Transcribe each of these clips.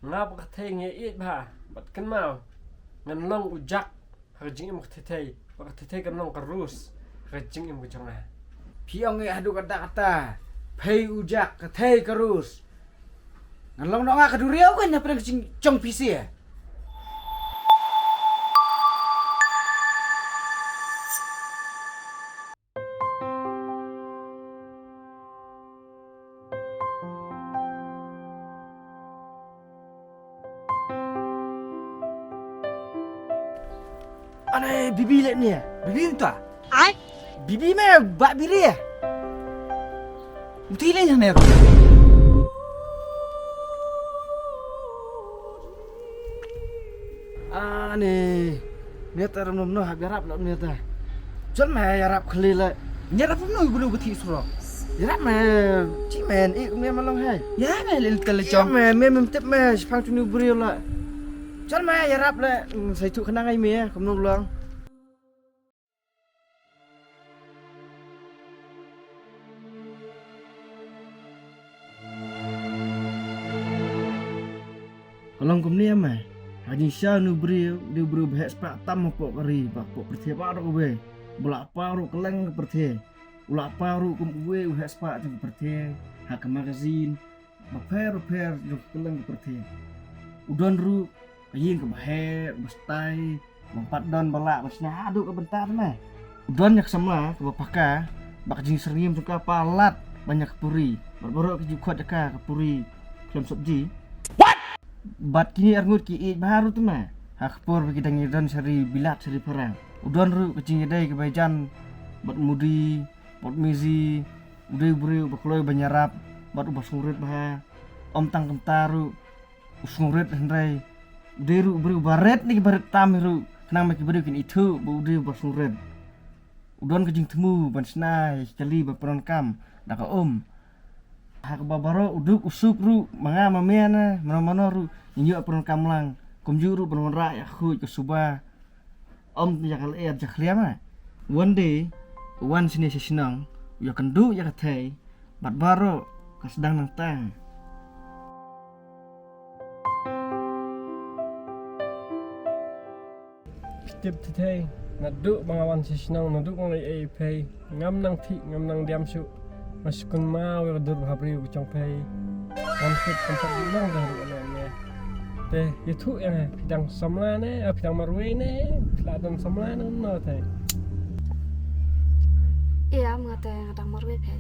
ngap ka thei nge it ba bat kan mau ngan long ujak hajing im ka thei ba ka thei kan long ka rus hajing im ka chonga Piong adu kata pay ujak katay karus. Ngalong nga kaduriaw kan na parang chong PC eh. Aneh bibi lek ni ya. Bibi tu ah. Ai? Bibi mah bak biri ya. Mesti lain sana aku. Aneh. Ni tak ramai noh garap lah ni tak. Jangan mah garap keli lah. Garap pun noh ibu beti surau. Garap mah cimen ik mah malang hai. Ya meh lil Ya telecom. mah mem tep mah sepang tu ni beri lah. Jangan mah garap lah. Saya tu kenang ai meh kamu ulang. Kalau kau ni amai, haji syah nu beri dia beri bahas pak tam pok kari, pak pok pertiap baru kau bolak paru keleng pertiap, bolak paru kau bahas pak jeng pertiap, hak magazin, baper jeng keleng pertiap, udon ru, ayin ke bahas, bestai, lompat don balak, basnya aduk ke bentar mah, udon yak sama ke bapaka, bak jeng serim suka palat banyak puri, baru ke kuat jaka ke puri, dalam sabji. Bat kini arngut ki baru tu mah. Hakpur bagi dangiran seri bilat seri perang. Udon ru kecing edai ke bajan. Bat mudi, bat mizi, udai beri bakloi banyarap, bat ubah sungrit bah. Om tang kentaru, sungrit hendrai. Udai ru beri baret ni baret tam ru. Kenang mek beri kin itu, udai ubah sungrit. Udon kecing temu ban senai sekali berperan kam. Daka hak babaro uduk usuk ru manga mamiana mana ru nyu apron kamlang kumjuru penon ra ya khu ke suba jakal jakliama one day one sini sesinang ya kendu ya katai bat baro kasdang nang tang tip thei nadu bangawan sisnang nadu ngai ai pay ngam nang thi ngam nang diam su masukun mau ya dur habri ku chong pay konflik konflik nang dah ru ne teh itu ya pidang samla ne pidang marwe ne piladon samla ne no teh Iya, mengata yang ada marwe pay.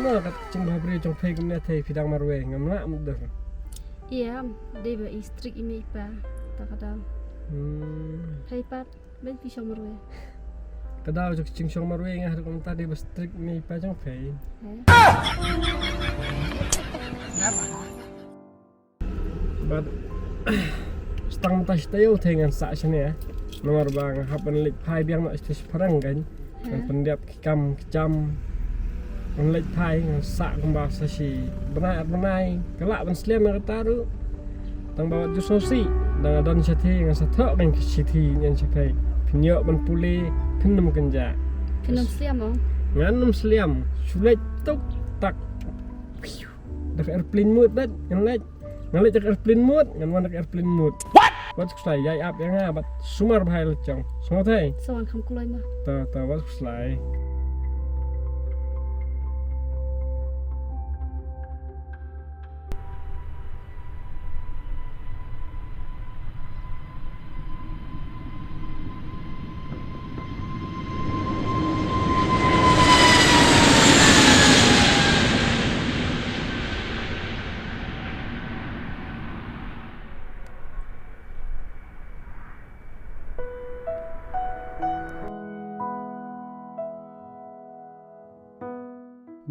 no kat chong habri chong pay kumne teh pidang marwe ngamla mudur Iya, dia ba istri ini pa. Tak ada. Pay pat, ben pisau marwe. Kadao jok ching chong marwe nga har kom ta de bastrik mi pa chong pay but stang tas tayo tengan sa sini ya nomor bang hapan lik pai biang nak stis perang kan kan pendiap kam kecam on lik pai ngan sa kembang sasi benai kelak ban sliam nak taru tang bawa jus sosi dan don sati ngan satok kan siti ngan sipai pinyo ban puli pinum kenja Kenapa siam oh? nganum sliam sulit tuk tak dak airplane mode dat ngalek jak airplane mode ngan wan dak airplane mode wat slai yai ap yang bat sumar bhai lechong songotai Seorang kamu kulai mah. ta wat slai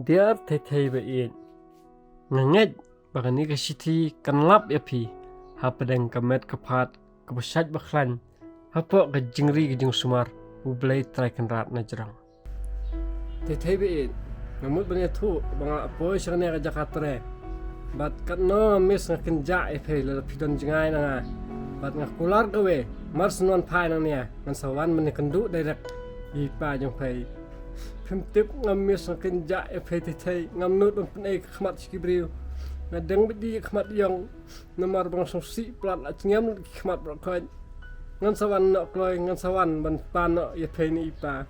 Dia thei ba in nganget bagani ka siti kanlap ya pi ha pedang kamet kapat kabasat baklan ha po ka jingri ka jing sumar ublay try kan rat na jarang thei ba in ngamut banya thu banga apoy sa ne ka jakatre bat kat no mis nga kenja e pe la pidon jingai na bat nga kular ka we mars non phai na ne man sawan man kandu direct i pa jong pe phim tip ngam mis nga kenja e pe thei ngam nut on pnei khmat skibriu ngadeng bedi khmat yang nomor bang sungsi plat la cengam khmat berkoi ngan sawan nak kloi ngan sawan ban pan nak ya phei ni ipa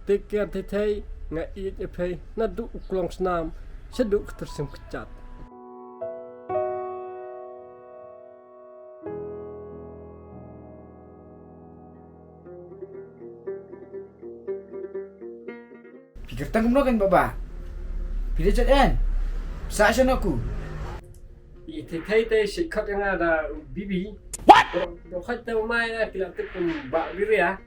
tikir thei ngai i ya phei nadu uklong snam seduk tersim kecat Pikir tanggung kan baba. Pilih cat kan. Sa aku. i thei sikhat yang ada bibi what do khat tau mai na kila tip ba biria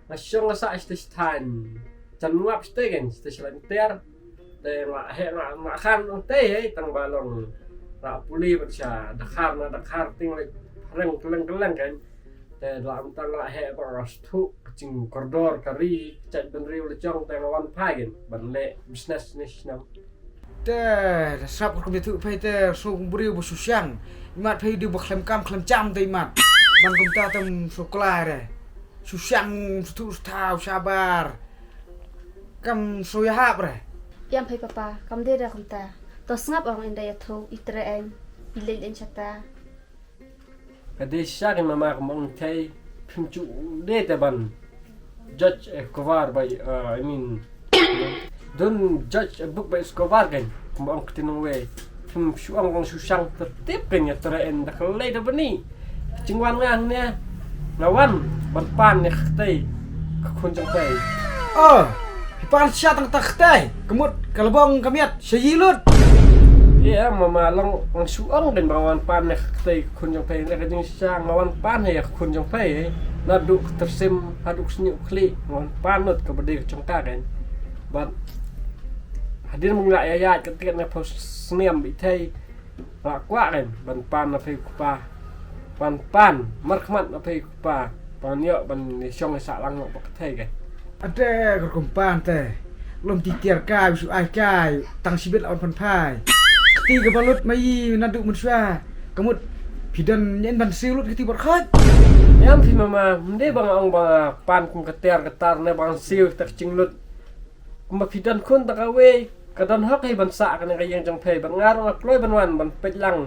nasyong sa stan chan ngap stegen station ter de ma khan te tang balong ra puli bacha dakhar ting le keleng kan te lam tang la he ba rastu cing koridor kari chat ben riu le chong tang wan pagen ban le business national Teh, sab ko bitu pai teh so beri bu susang. Imat pai di bu klem cam teh imat. Ban kum ta tam sekolah re. Susang tu tahu sabar. Kam so ya hap re. Yang pai papa kam de da kunta to ngap orang inda ya tho itre en ilai den chata kade shakin mama mong thai phimchu de te ban judge Escobar by I mean don't judge a book by Escobar kan mong tinong we phim shuang kong susang tertib kan ya teraen dak lei da bani cingwan ngang ne lawan ban pan ne khtai khun jang pai Oh, pan sia tang taktai. Kemut kalbong kamiat sayilut. iya mama long suang kan bawan pan ne khtai khun jang pai ne kading sang lawan pan ya khun jang pai naduk tersim haduk senyu kli lawan panut ke bede cengka kan ban hadir mung la ya ketika na pos sniam bi thai la kwa kan ban pan na phai kupa pan markhmat na phai kupa pan yo ban ni song sa lang no bak thai kan Ada kerkumpan teh. Lom titiar kai bisu ai kai tang sibit lawan pan pai. Keti kebalut mai naduk munsua. Kemut bidan nyen ban siulut keti berkhat. yam phi mama mde bang ong ba pan kum ketar ne bang siu tak cinglut kum phidan khun tak awe kadon hak hai ban sa kan ka yang jang phai bang ngar na kloi ban wan ban pejlang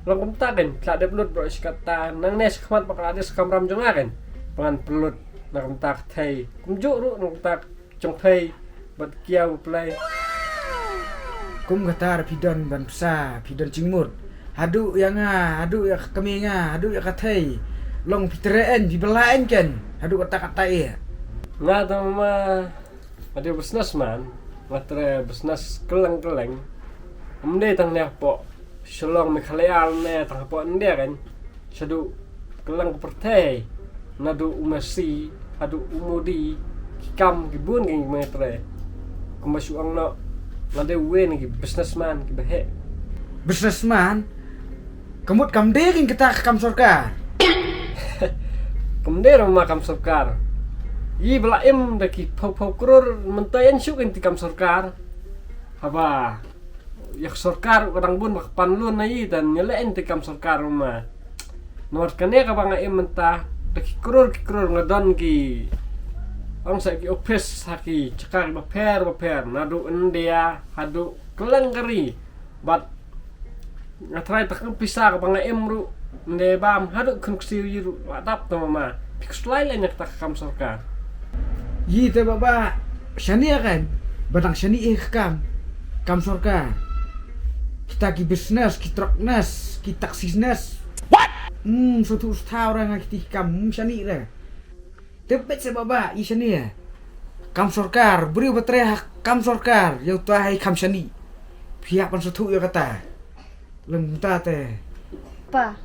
long kum ta kan kla de blut bro skata nang nes khmat bakal ades kamram jong kan pan pelut na kum tak thai kum ju ru nang tak jong phai bat kiau play Kum katar bidan ban psa, bidan cingmut. Hadu yang hadu ya keminga, hadu ya katai. Long pitreen dibelain kan. Hadu kata-kata iya. nga ta mama ada businessman matre business keleng mde tang ne po shalong me khaleal ne tang po nde kan sadu keleng pertei nadu umasi adu umudi kam gibun ging metre kumasu ang no nade wen gi businessman gi behe Businessman. Kemut kam deking kita kam sorkar. kemudian mama kam sarkar yi belaim daki pau kror mentayan syuk inti kam sarkar haba yak sarkar kadang bun mak panlun nai dan nyele inti kam sarkar mama nomor kane ka banga im mentah daki kror ngadon ki ang sa ki office haki cekar baper nadu india hadu keleng kari bat ngatrai takang pisah ka banga imru nde bam hadu kun ksiu yiru wadap to mama pikslai la nyak tak kam sarkar Yi teh baba. Shani kan. Badang shani kam. Kam sorkar. Kita ki business, ki truckness, ki taxisness. What? Suatu setahun orang kita kam shani re. Tepet se baba i shani ya. Kam sorkar, beri baterai kam sorkar. Yau tahai kam shani. Pihak pan suatu ya kata. Lengta teh. pa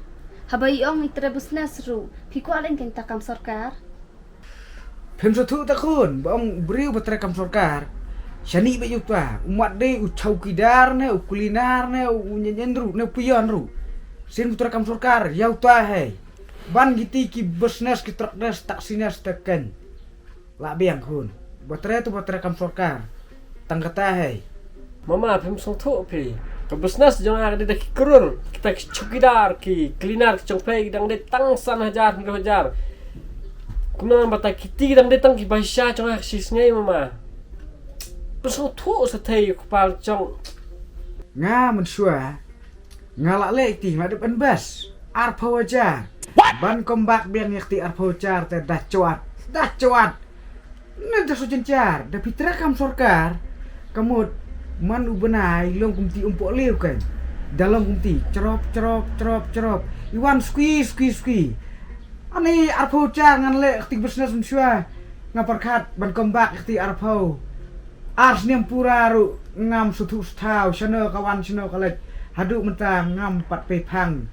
habai ong itre business ru phiko alen ken takam sarkar Pem suatu takun, bang beri baterai kam sorkar. Shani be yuta, umat de uchau kidar ne, kulinar ne, nyenyenru ne puyan ru. Sin putra kam sorkar, yau tahai. Ban giti ki business ki truckness taksinas teken. La biang kun. Baterai tu baterai kam sorkar. Tangkatahai. mama pem song tho pi ke business jong ada daki kror kita chukidar ki cleaner chongpai dang de tang san hajar kuna bata kiti dang de tang ki baisha chong ak sisngai mama pesong tho sa thai kupal chong Nga mensua. ngalak le ti madep en bas arpo ajar ban kombak biang yakti arpo ajar te dah cuat nanti so cencar da pitra kam sorkar kamut man ubenai long kumti umpok liu kan dalam kumti cerop iwan squee ani arpo ajar ngan le yakti bisnes mensua ngaparkat ban kombak yakti arpo ars niam pura ru ngam sutu stau chano kawan chano kalet haduk mentang ngam pat pe phang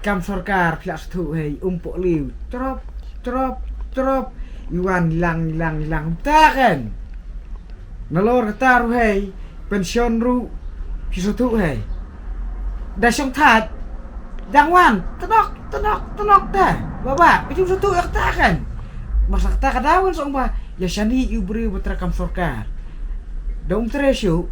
kam sorkar pihak sutu hei umpok liu cerop iwan hilang ta kan nalor kata ru hei pensiun ru pisutu hei dah syong tat jangwan tenok dah baba itu sutu yak ta kan masa kata kadawan song ba ya shani ubri betra kam sorkar dong tresyo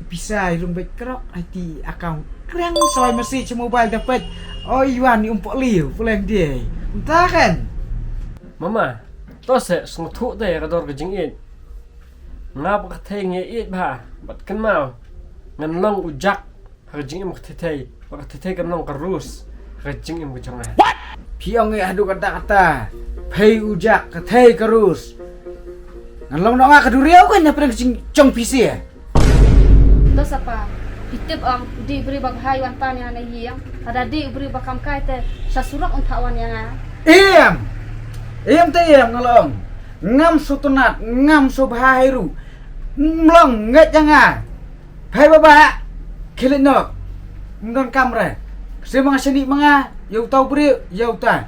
bisa ilung baik kerok IT account keren soal masih mobile dapat oh iwan ni umpok liu pulang dia entah kan mama to se sung thu te ka dor ka jing in ngap ka the nge it ba bat kan mau ngan long ujak ka jing im ka the ba ka the kan long ka rus ka jing im ka jang piong adu kata pay ujak ka the karus ngan long no ka duriau kan ya pernah cong PC ya Terus apa? Ditip di beri bag haiwan pan yang ada hiang, ada di beri bakam kai te sasurak untuk awan yang Iem ngalong ngam sutunat ngam subhairu mlong nget janga hai baba kilit nok ngon kamre se mga sini mga yau tau beri yau ta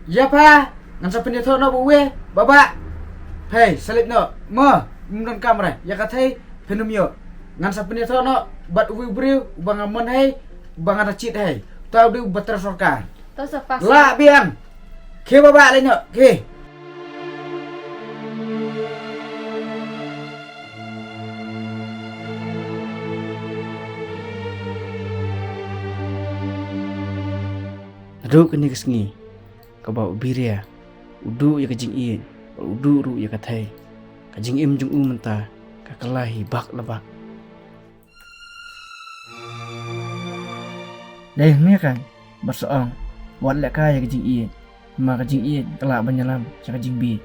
ya pa ngan sa penyeto no buwe baba hai salit no mo ngon kamre ya katai penumyo ngan sa penyeto no bat uwi beri bang amon hai bang ada cit hai tau di batra sorkar Terus apa? la biang ke baba le no ke Ru kini kesengi ka bau biria udu ya kajing iin udu ru ya katai kajing im jung menta ka kelahi bak lebak dai me kan bersoong buat lek kaya kajing iin ma kajing iin kelak banyalam sa kajing bi